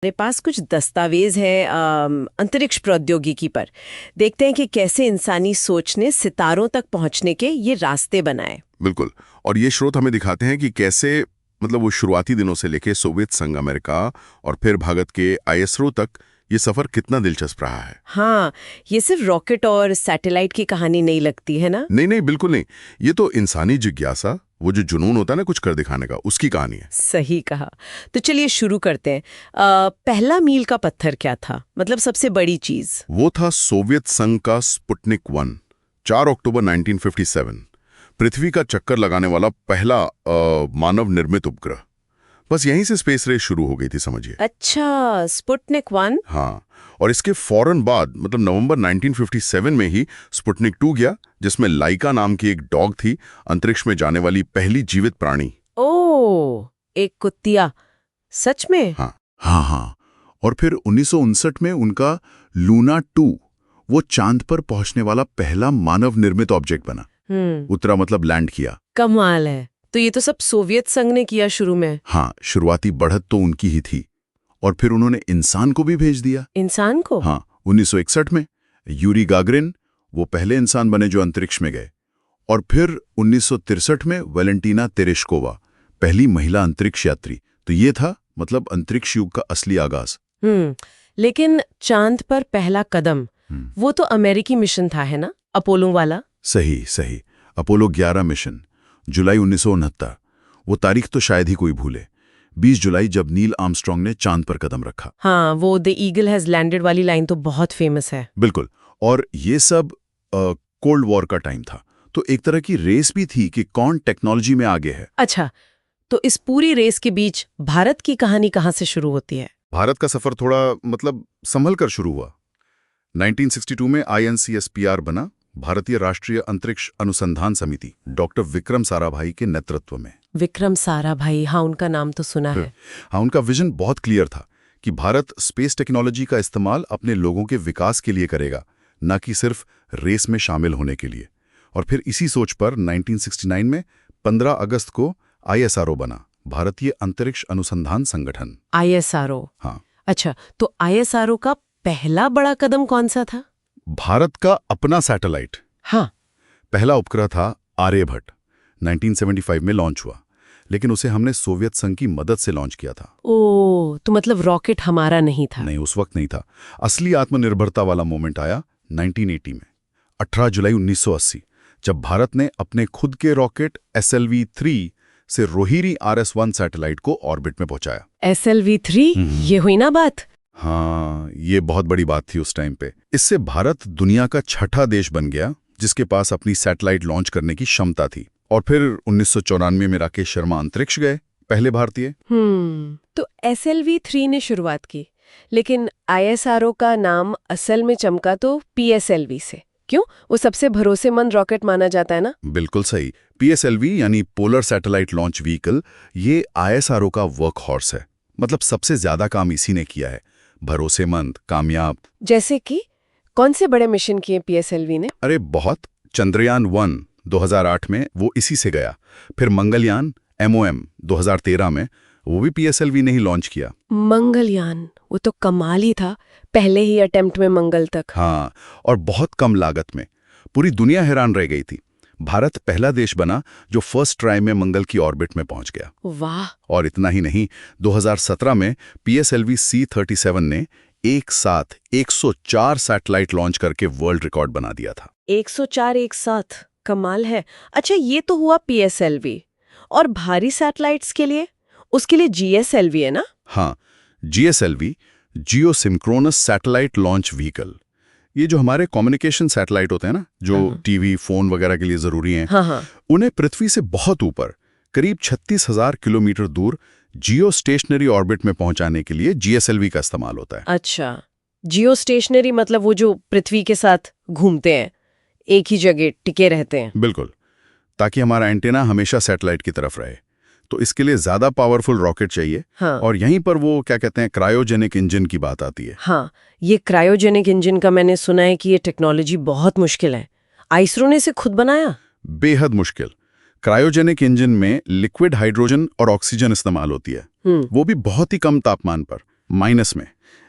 मेरे पास कुछ दस्तावेज है अंतरिक्ष प्रौद्योगिकी पर। देखते हैं कि कैसे इंसानी सोच ने सितारों तक पहुंचने के ये रास्ते बनाए। बिल्कुल। और ये स्रोत हमें दिखाते हैं कि कैसे वो शुरुआती दिनों से लेके सोवियत संघ अमेरिका और फिर भारत के आईएसआरओ तक ये सफर कितना दिलचस्प रहा है। हाँ, ये सिर्फ रॉकेट और सैटेलाइट की कहानी नहीं लगती है ना? नहीं, बिल्कुल नहीं। ये तो इंसानी जिज्ञासा, वो जो जुनून होता है ना कुछ कर दिखाने का, उसकी कहानी है। सही कहा। तो चलिए शुरू करते हैं। पहला मील का पत्थर क्या था, मतलब सबसे बड़ी चीज? वो था सोवियत संघ का स्पुतनिक 1, 4 अक्टूबर 1957। पृथ्वी का चक्कर लगाने वाला पहला मानव निर्मित उपग्रह। बस यहीं से स्पेस रेस शुरू हो गई थी, समझिए। अच्छा, स्पुतनिक 1। हाँ, और इसके फौरन बाद नवंबर 1957 में ही स्पुतनिक 2 गया, जिसमें लाइका नाम की एक डॉग थी, अंतरिक्ष में जाने वाली पहली जीवित प्राणी। ओह, एक कुत्तिया? सच में? हाँ। और फिर 1959 में उनका लूना 2, वो चांद पर पहुंचने वाला पहला मानव निर्मित ऑब्जेक्ट बना। उतरा मतलब लैंड किया। कमाल है। तो ये तो सब सोवियत संघ ने किया शुरू में। हाँ, शुरुआती बढ़त तो उनकी ही थी। और फिर उन्होंने इंसान को भी भेज दिया। इंसान को? हाँ, 1961 में यूरी गागरिन, वो पहले इंसान बने जो अंतरिक्ष में गए। और फिर 1963 में वैलेंटीना तेरेश्कोवा, पहली महिला अंतरिक्ष यात्री। तो ये था अंतरिक्ष युग का असली आगाज। लेकिन चांद पर पहला कदम, वो तो अमेरिकी मिशन था, है ना? अपोलो वाला। सही। अपोलो 11 मिशन, जुलाई 1969। वो तारीख तो शायद ही कोई भूले। 20 जुलाई, जब नील आर्मस्ट्रांग ने चांद पर कदम रखा। हाँ, वो द ईगल हैज लैंडेड वाली लाइन तो बहुत फेमस है। बिल्कुल। और ये सब कोल्ड वॉर का टाइम था, तो एक तरह की रेस भी थी कि कौन टेक्नोलॉजी में आगे है। अच्छा, तो इस पूरी रेस के बीच भारत की कहानी कहाँ से शुरू होती है? भारत का सफर थोड़ा संभल कर शुरू हुआ। 1962 में INCSPR बना, भारतीय राष्ट्रीय अंतरिक्ष अनुसंधान समिति, डॉक्टर विक्रम साराभाई के नेतृत्व में। विक्रम साराभाई, हाँ, उनका नाम तो सुना है। हाँ, उनका विजन बहुत क्लियर था कि भारत स्पेस टेक्नोलॉजी का इस्तेमाल अपने लोगों के विकास के लिए करेगा, न कि सिर्फ रेस में शामिल होने के लिए। और फिर इसी सोच पर 1969 में 15 अगस्त को ISRO बना, भारतीय अंतरिक्ष अनुसंधान संगठन। ISRO? हाँ। अच्छा, तो ISRO का पहला बड़ा कदम कौन सा था? भारत का अपना सैटेलाइट। हाँ। पहला उपग्रह था आर्यभट्ट, 1975 में लॉन्च हुआ, लेकिन उसे हमने सोवियत संघ की मदद से लॉन्च किया था। ओह, तो मतलब रॉकेट हमारा नहीं था? नहीं, उस वक्त नहीं था। असली आत्मनिर्भरता वाला मोमेंट आया 1980 में, 18 जुलाई 1980, जब भारत ने अपने खुद के रॉकेट SLV-3 से रोहिणी RS-1 सैटेलाइट को ऑर्बिट में पहुंचाया। SLV-3? ये हुई ना बात? हाँ, ये बहुत बड़ी बात थी उस टाइम पे। इससे भारत दुनिया का छठा देश बन गया जिसके पास अपनी सैटेलाइट लॉन्च करने की क्षमता थी। और फिर 1994 में राकेश शर्मा अंतरिक्ष गए, पहले भारतीय। तो SLV-3 ने शुरुआत की, लेकिन ISRO का नाम असल में चमका तो PSLV से। क्यों? वो सबसे भरोसेमंद रॉकेट माना जाता है ना? बिल्कुल सही। PSLV यानी पोलर सैटेलाइट लॉन्च व्हीकल, ये ISRO का वर्क हॉर्स है। सबसे ज्यादा काम इसी ने किया है, भरोसेमंद, कामयाब। जैसे कि कौन से बड़े मिशन किए PSLV ने? अरे बहुत। चंद्रयान 1 2008 में वो इसी से गया। फिर मंगलयान MOM 2013 में, वो भी PSLV ने ही लॉन्च किया। मंगलयान, वो तो कमाल ही था, पहले ही अटेम्प्ट में मंगल तक। हाँ, और बहुत कम लागत में। पूरी दुनिया हैरान रह गई थी। भारत पहला देश बना जो फर्स्ट ट्राई में मंगल की ऑर्बिट में पहुंच गया। वाह। और इतना ही नहीं, 2017 में PSLV C-37 ने एक साथ 104 सैटेलाइट लॉन्च करके वर्ल्ड रिकॉर्ड बना दिया था। 104 एक साथ? कमाल है। अच्छा, ये तो हुआ PSLV। और भारी सैटेलाइट्स के लिए? उसके लिए GSLV है ना? हाँ, GSLV, जियो सिंक्रोनस सैटेलाइट लॉन्च व्हीकल। ये जो हमारे कम्युनिकेशन सैटेलाइट होते हैं ना, जो टीवी, फोन वगैरह के लिए जरूरी हैं, हाँ। उन्हें पृथ्वी से बहुत ऊपर, करीब 36,000 किलोमीटर दूर जियो स्टेशनरी ऑर्बिट में पहुंचाने के लिए GSLV का इस्तेमाल होता है। अच्छा, जियो स्टेशनरी मतलब वो जो पृथ्वी के साथ घूमते हैं, एक ही जगह टिके रहते हैं। बिल्कुल, ताकि हमारा एंटेना हमेशा सैटेलाइट की तरफ रहे। तो इसके लिए ज्यादा पावरफुल रॉकेट चाहिए। हाँ। और यहीं पर वो क्या कहते हैं, क्रायोजेनिक इंजन की बात आती है। हाँ, ये क्रायोजेनिक इंजन का मैंने सुना है कि ये टेक्नोलॉजी बहुत मुश्किल है। ISRO ने इसे खुद बनाया? बेहद मुश्किल। क्रायोजेनिक इंजन में लिक्विड हाइड्रोजन और ऑक्सीजन इस्तेमाल होती है, वो भी बहुत ही कम तापमान पर, माइनस में।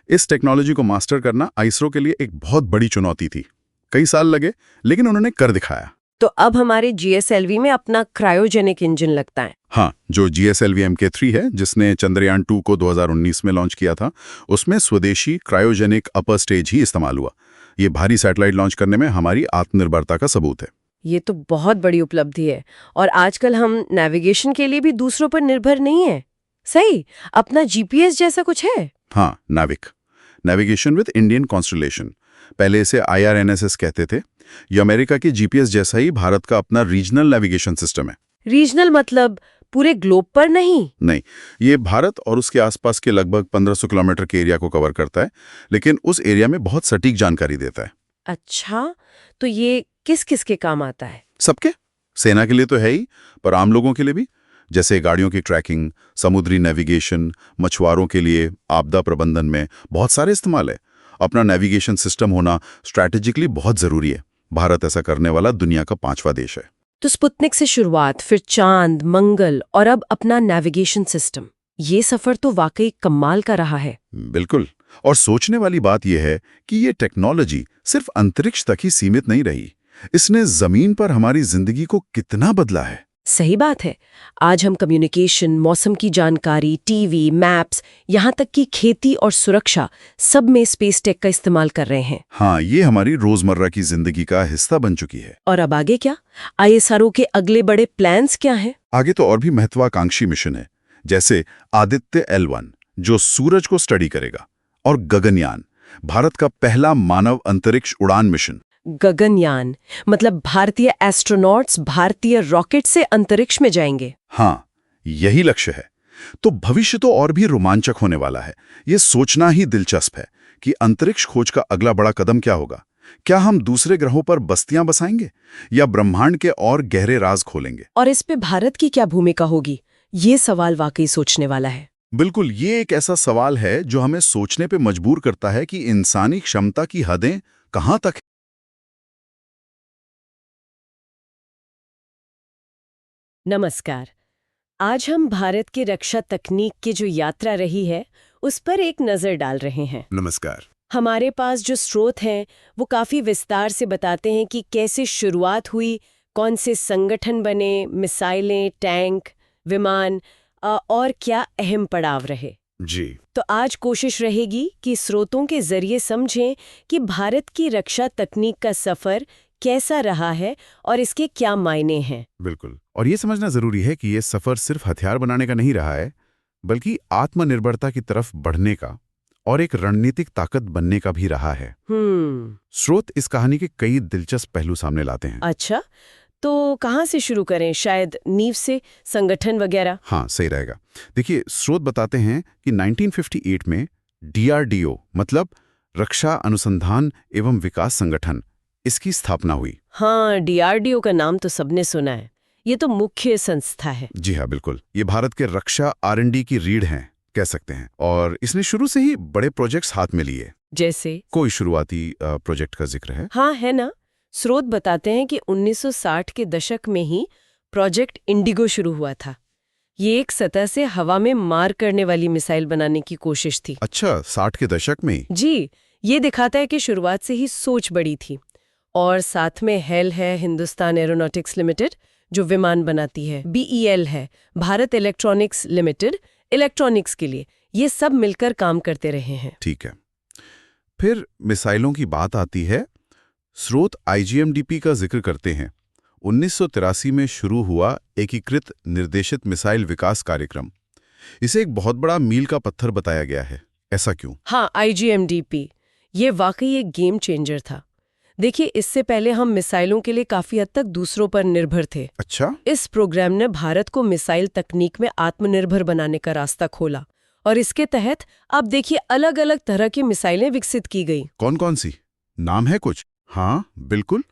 इस टेक्नोलॉजी को मास्टर करना आईएसआरओ के लिए एक बहुत बड़ी चुनौती थी। कई साल लगे, लेकिन उन्होंने कर दिखाया। तो अब हमारे जीएसएलवी में अपना क्रायोजेनिक इंजन लगता है। हाँ, जो GSLV Mk3 है, जिसने चंद्रयान 2 को 2019 में लॉन्च किया था, उसमें स्वदेशी क्रायोजेनिक अपर स्टेज ही इस्तेमाल हुआ। ये भारी सैटेलाइट लॉन्च करने में हमारी आत्मनिर्भरता का सबूत है। ये तो बहुत बड़ी उपलब्धि है। और आजकल हम नेविगेशन के लिए भी दूसरों पर निर्भर नहीं है। सही, अपना जीपीएस जैसा कुछ है। हाँ, नेविगेशन विद इंडियन कॉन्स्टलेशन। पहले इसे IRNSS कहते थे। ये अमेरिका के जीपीएस जैसा ही भारत का अपना रीजनल नेविगेशन सिस्टम है। रीजनल मतलब पूरे ग्लोब पर नहीं? नहीं, ये भारत और उसके आसपास के लगभग 1500 किलोमीटर के एरिया को कवर करता है, लेकिन उस एरिया में बहुत सटीक जानकारी देता है। अच्छा, तो ये किस किस के काम आता है? सबके, सेना के लिए तो है ही, पर आम लोगों के लिए भी, जैसे गाड़ियों की ट्रैकिंग, समुद्री नेविगेशन, मछुआरों के लिए आपदा प्रबंधन में बहुत सारे इस्तेमाल है। अपना नेविगेशन सिस्टम होना स्ट्रैटेजिकली बहुत जरूरी है। भारत ऐसा करने वाला दुनिया का 5वां देश है। तो स्पुतनिक से शुरुआत, फिर चांद, मंगल और अब अपना नेविगेशन सिस्टम। ये सफर तो वाकई कमाल का रहा है। बिल्कुल। और सोचने वाली बात यह है कि ये टेक्नोलॉजी सिर्फ अंतरिक्ष तक ही सीमित नहीं रही। इसने जमीन पर हमारी जिंदगी को कितना बदला है। सही बात है। आज हम कम्युनिकेशन, मौसम की जानकारी, टीवी, मैप्स, यहाँ तक कि खेती और सुरक्षा, सब में स्पेस टेक का इस्तेमाल कर रहे हैं। हाँ, ये हमारी रोजमर्रा की जिंदगी का हिस्सा बन चुकी है। और अब आगे क्या? आईएसआरओ के अगले बड़े प्लान्स क्या हैं? आगे तो और भी महत्वाकांक्षी मिशन है, जैसे आदित्य L1, जो सूरज को स्टडी करेगा, और गगनयान, भारत का पहला मानव अंतरिक्ष उड़ान मिशन। गगनयान मतलब भारतीय एस्ट्रोनॉट्स भारतीय रॉकेट से अंतरिक्ष में जाएंगे। हाँ, यही लक्ष्य है। तो भविष्य तो और भी रोमांचक होने वाला है। ये सोचना ही दिलचस्प है कि अंतरिक्ष खोज का अगला बड़ा कदम क्या होगा। क्या हम दूसरे ग्रहों पर बस्तियां बसाएंगे या ब्रह्मांड के और गहरे राज खोलेंगे? और इस पे भारत की क्या भूमिका होगी? ये सवाल वाकई सोचने वाला है। बिल्कुल, ये एक ऐसा सवाल है जो हमें सोचने पे मजबूर करता है कि इंसानी क्षमता की हदें कहां तक। नमस्कार। आज हम भारत की रक्षा तकनीक की जो यात्रा रही है, उस पर एक नजर डाल रहे हैं। नमस्कार। हमारे पास जो स्रोत हैं, वो काफी विस्तार से बताते हैं कि कैसे शुरुआत हुई, कौन से संगठन बने, मिसाइलें, टैंक, विमान और क्या अहम पड़ाव रहे। जी। तो आज कोशिश रहेगी कि स्रोतों के जरिए समझें कि भारत की रक्षा तकनीक का सफर कैसा रहा है और इसके क्या मायने हैं। बिल्कुल। और ये समझना जरूरी है कि ये सफर सिर्फ हथियार बनाने का नहीं रहा है, बल्कि आत्मनिर्भरता की तरफ बढ़ने का और एक रणनीतिक ताकत बनने का भी रहा है। स्रोत इस कहानी के कई दिलचस्प पहलू सामने लाते हैं। अच्छा, तो कहाँ से शुरू करें? शायद नींव से, संगठन वगैरह? हाँ, सही रहेगा। देखिए, स्रोत बताते हैं कि 1958 में DRDO मतलब रक्षा अनुसंधान एवं विकास संगठन, इसकी स्थापना हुई। हाँ, DRDO का नाम तो सबने सुना है। ये तो मुख्य संस्था है। जी हाँ, बिल्कुल। ये भारत के रक्षा R&D की रीढ़ हैं, कह सकते हैं। और इसने शुरू से ही बड़े प्रोजेक्ट्स हाथ में लिए। जैसे कोई शुरुआती प्रोजेक्ट का जिक्र है? हाँ, है ना। स्रोत बताते हैं कि 1960 के दशक में ही प्रोजेक्ट इंडिगो शुरू हुआ था। ये एक सतह से हवा में मार करने वाली मिसाइल बनाने की कोशिश थी। अच्छा, 60 के दशक में? जी, ये दिखाता है कि शुरुआत से ही सोच बड़ी थी। और साथ में हेल है, हिंदुस्तान एरोनॉटिक्स लिमिटेड, जो विमान बनाती है। BEL है, भारत इलेक्ट्रॉनिक्स लिमिटेड, इलेक्ट्रॉनिक्स के लिए। ये सब मिलकर काम करते रहे हैं। ठीक है। फिर मिसाइलों की बात आती है। स्रोत IGMDP का जिक्र करते हैं। 1983 में शुरू हुआ एकीकृत निर्देशित मिसाइल विकास कार्यक्रम। इसे एक बहुत बड़ा मील का पत्थर बताया गया है। ऐसा क्यों? हाँ, IGMDP ये वाकई एक गेम चेंजर था। देखिए, इससे पहले हम मिसाइलों के लिए काफी हद तक दूसरों पर निर्भर थे। अच्छा। इस प्रोग्राम ने भारत को मिसाइल तकनीक में आत्मनिर्भर बनाने का रास्ता खोला और इसके तहत अब देखिए अलग अलग तरह की मिसाइलें विकसित की गई। कौन कौन सी? नाम है कुछ? हाँ, बिल्कुल।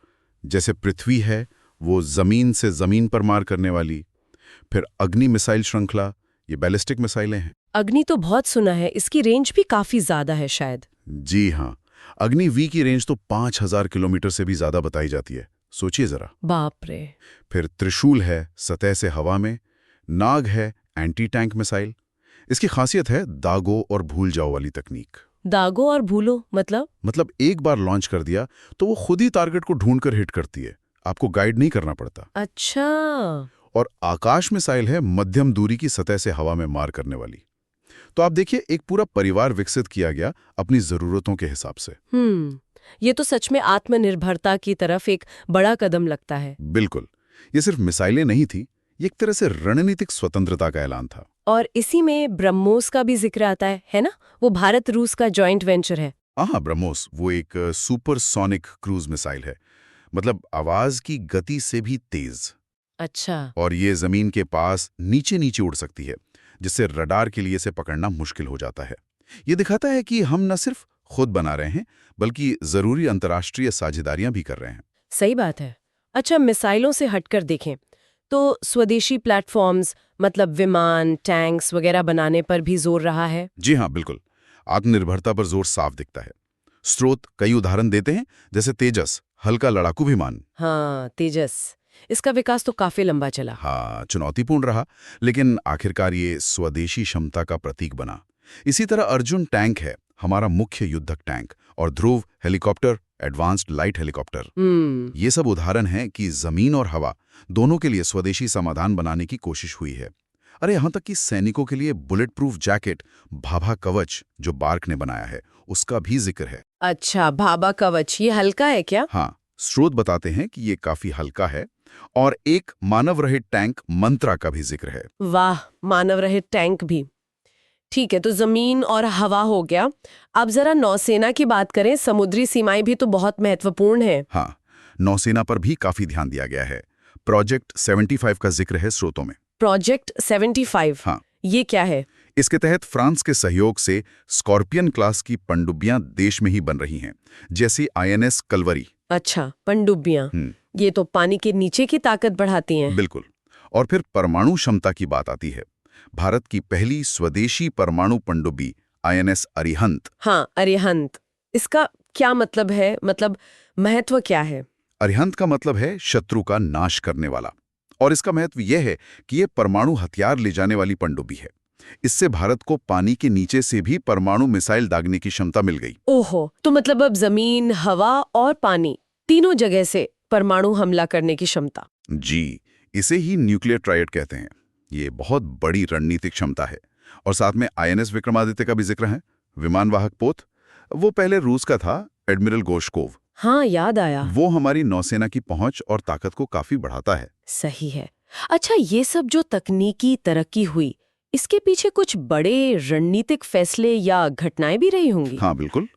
जैसे पृथ्वी है, वो जमीन से जमीन पर मार करने वाली। फिर अग्नि मिसाइल श्रृंखला, ये बैलिस्टिक मिसाइलें हैं। अग्नि तो बहुत सुना है, इसकी रेंज भी काफी ज्यादा है शायद। जी हाँ, अग्नि V की रेंज तो 5000 किलोमीटर से भी ज्यादा बताई जाती है। सोचिए जरा। बाप रे। फिर त्रिशूल है, सतह से हवा में। नाग है, एंटी टैंक मिसाइल। इसकी खासियत है दागो और भूल जाओ वाली तकनीक। दागो और भूलो मतलब एक बार लॉन्च कर दिया तो वो खुद ही टारगेट को ढूंढकर हिट करती है, आपको गाइड नहीं करना पड़ता। अच्छा। और आकाश मिसाइल है मध्यम दूरी की सतह से हवा में मार करने वाली। तो आप देखिए, एक पूरा परिवार विकसित किया गया अपनी जरूरतों के हिसाब से। ये तो सच में आत्मनिर्भरता की तरफ एक बड़ा कदम लगता है। बिल्कुल। ये सिर्फ मिसाइलें नहीं थी, ये एक तरह से रणनीतिक स्वतंत्रता का ऐलान था। और इसी में ब्रह्मोस का भी जिक्र आता है ना? वो भारत रूस का जॉइंट वेंचर है। हाँ, ब्रह्मोस वो एक सुपरसोनिक क्रूज मिसाइल है, मतलब आवाज की गति से भी तेज। अच्छा। और ये जमीन के पास नीचे नीचे उड़ सकती है, जिससे रडार के लिए इसे पकड़ना मुश्किल हो जाता है। ये दिखाता है कि हम न सिर्फ खुद बना रहे हैं, बल्कि जरूरी अंतर्राष्ट्रीय साझेदारियां भी कर रहे हैं। सही बात है। अच्छा, मिसाइलों से हटकर देखें तो स्वदेशी प्लेटफॉर्म्स मतलब विमान, टैंक्स वगैरह बनाने पर भी जोर रहा है। जी हाँ, बिल्कुल। आत्मनिर्भरता पर जोर साफ दिखता है। स्रोत कई उदाहरण देते हैं, जैसे तेजस, हल्का लड़ाकू विमान। हाँ, तेजस। इसका विकास तो काफी लंबा चला। हाँ, चुनौतीपूर्ण रहा, लेकिन आखिरकार ये स्वदेशी क्षमता का प्रतीक बना। इसी तरह अर्जुन टैंक है हमारा मुख्य युद्धक टैंक, और ध्रुव हेलीकॉप्टर, एडवांस्ड लाइट हेलीकॉप्टर। ये सब उदाहरण हैं कि जमीन और हवा दोनों के लिए स्वदेशी समाधान बनाने की कोशिश हुई है। अरे यहाँ तक कि सैनिकों के लिए बुलेट प्रूफ जैकेट भाभा कवच जो बार्क ने बनाया है, उसका भी जिक्र है। अच्छा, भाभा कवच, ये हल्का है क्या? हाँ, स्रोत बताते हैं कि ये काफी हल्का है। और एक मानव रहित टैंक मंत्रा का भी जिक्र है। वाह, मानव रहित टैंक भी। ठीक है, तो जमीन और हवा हो गया। अब जरा नौसेना की बात करें। समुद्री सीमाएं भी तो बहुत महत्वपूर्ण है। हाँ, नौसेना पर भी काफी ध्यान दिया गया है। प्रोजेक्ट 75 का जिक्र है स्रोतों में। प्रोजेक्ट 75? हाँ, ये क्या है? इसके तहत फ्रांस के सहयोग से स्कॉर्पियन क्लास की पनडुब्बियां देश में ही बन रही हैं, जैसी INS कलवरी। अच्छा, पनडुब्बियां। ये तो पानी के नीचे की ताकत बढ़ाती हैं। बिल्कुल। और फिर परमाणु क्षमता की बात आती है। भारत की पहली स्वदेशी परमाणु पनडुब्बी INS अरिहंत। हाँ, अरिहंत। इसका क्या मतलब है? मतलब महत्व क्या है? अरिहंत का मतलब है शत्रु का नाश करने वाला। और इसका महत्व यह है कि यह परमाणु हथियार ले जाने वाली पनडुब्बी है। इससे भारत को पानी के नीचे से भी परमाणु मिसाइल दागने की क्षमता मिल गई। ओहो, तो मतलब अब जमीन, हवा और पानी तीनों जगह से परमाणु हमला करने की क्षमता। जी, इसे ही न्यूक्लियर ट्रायड कहते हैं। ये बहुत बड़ी रणनीतिक क्षमता है। और साथ में INS विक्रमादित्य का भी जिक्र है, विमानवाहक पोत। वो पहले रूस का था, एडमिरल गोशकोव। हाँ, याद आया। वो हमारी नौसेना की पहुंच और ताकत को काफी बढ़ाता है। सही है। अच्छा, ये सब जो तकनीकी तरक्की हुई, इसके पीछे कुछ बड़े रणनीतिक फैसले या घटनाएं भी रही होंगी। हाँ, बिल्कुल।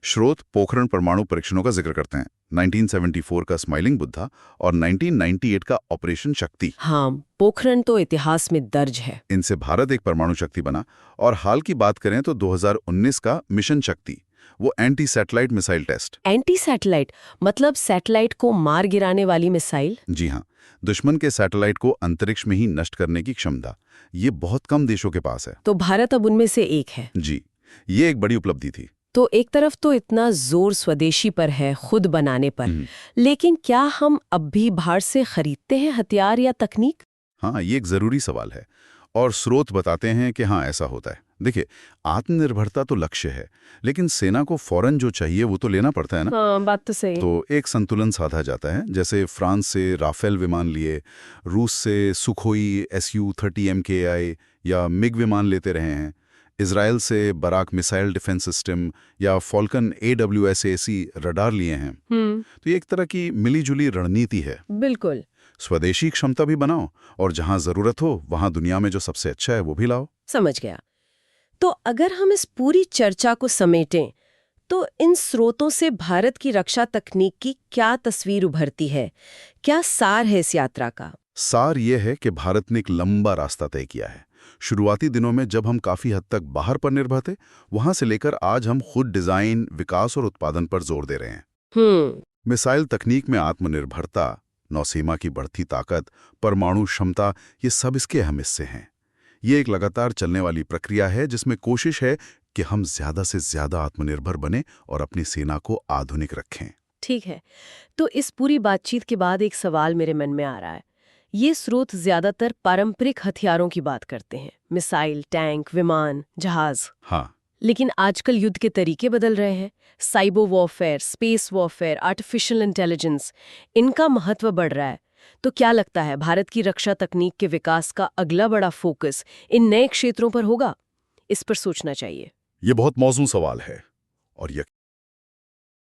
स्रोत पोखरण परमाणु परीक्षणों का जिक्र करते हैं। 1974 का स्माइलिंग बुद्धा और 1998 का ऑपरेशन शक्ति। हाँ, पोखरण तो इतिहास में दर्ज है। इनसे भारत एक परमाणु शक्ति बना। और हाल की बात करें तो 2019 का मिशन शक्ति, वो anti satellite missile test. Anti satellite मतलब सैटेलाइट को मार गिराने वाली मिसाइल? जी हाँ, दुश्मन के सैटेलाइट को अंतरिक्ष में ही नष्ट करने की क्षमता ये बहुत कम देशों के पास है। तो भारत अब उनमें से एक है। जी, ये एक बड़ी उपलब्धि थी। तो एक तरफ तो इतना जोर स्वदेशी पर है, खुद बनाने पर, लेकिन क्या हम अब भी बाहर से खरीदते हैं हथियार या तकनीक? हाँ, ये एक जरूरी सवाल है। और स्रोत बताते हैं कि हाँ, ऐसा होता है। देखिए, आत्मनिर्भरता तो लक्ष्य है, लेकिन सेना को फौरन जो चाहिए वो तो लेना पड़ता है ना। हाँ, बात तो सही। तो एक संतुलन साधा जाता है। जैसे फ्रांस से राफेल विमान लिए, रूस से सुखोई Su-30 MKI या मिग विमान लेते रहे हैं, इजराइल से बराक मिसाइल डिफेंस सिस्टम या फॉल्कन AWSAC रडार लिए हैं। तो ये एक तरह की मिलीजुली रणनीति है। बिल्कुल। स्वदेशी क्षमता भी बनाओ और जहां जरूरत हो वहां दुनिया में जो सबसे अच्छा है वो भी लाओ। समझ गया। तो अगर हम इस पूरी चर्चा को समेटें तो इन स्रोतों से भारत की रक्षा तकनीक की क्या तस्वीर उभरती है? क्या सार है इस यात्रा का? सार ये है कि भारत ने एक लंबा रास्ता तय किया है। शुरुआती दिनों में जब हम काफी हद तक बाहर पर निर्भर थे, वहां से लेकर आज हम खुद डिजाइन, विकास और उत्पादन पर जोर दे रहे हैं। मिसाइल तकनीक में आत्मनिर्भरता, नौसेना की बढ़ती ताकत, परमाणु क्षमता, ये सब इसके अहम हिस्से हैं। ये एक लगातार चलने वाली प्रक्रिया है जिसमें कोशिश है कि हम ज्यादा से ज्यादा आत्मनिर्भर बने और अपनी सेना को आधुनिक रखें। ठीक है, तो इस पूरी बातचीत के बाद एक सवाल मेरे मन में आ रहा है ये स्रोत ज्यादातर पारंपरिक हथियारों की बात करते हैं, मिसाइल, टैंक, विमान, जहाज। हाँ, लेकिन आजकल युद्ध के तरीके बदल रहे हैं। Cyber warfare, space warfare, artificial intelligence, इनका महत्व बढ़ रहा है। तो क्या लगता है, भारत की रक्षा तकनीक के विकास का अगला बड़ा फोकस इन नए क्षेत्रों पर होगा? इस पर सोचना चाहिए। ये बहुत मौजूद सवाल है और